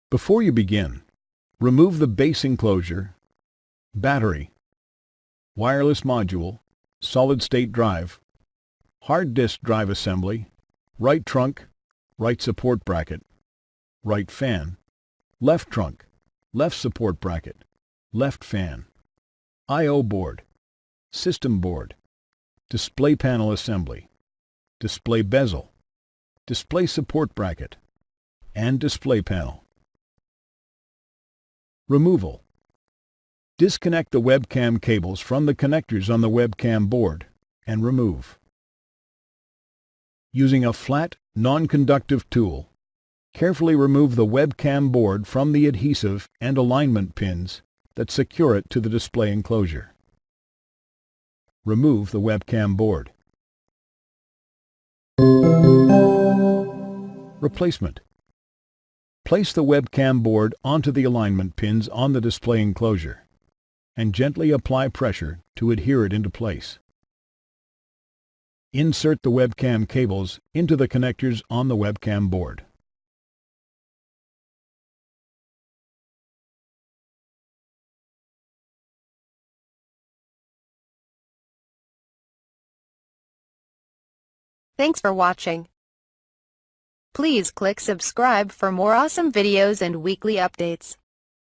Before you begin, remove the base enclosure, battery, wireless module, solid-state drive, hard disk drive assembly, right trunk, right support bracket, right fan, left trunk, left support bracket, left fan, I/O board, system board, display panel assembly, display bezel, display support bracket, and display panel. Removal. Disconnect the webcam cables from the connectors on the webcam board and remove. Using a flat, non-conductive tool, carefully remove the webcam board from the adhesive and alignment pins that secure it to the display enclosure. Remove the webcam board. Replacement. Place the webcam board onto the alignment pins on the display enclosure and gently apply pressure to adhere it into place. Insert the webcam cables into the connectors on the webcam board. Thanks for watching. Please click subscribe for more awesome videos and weekly updates.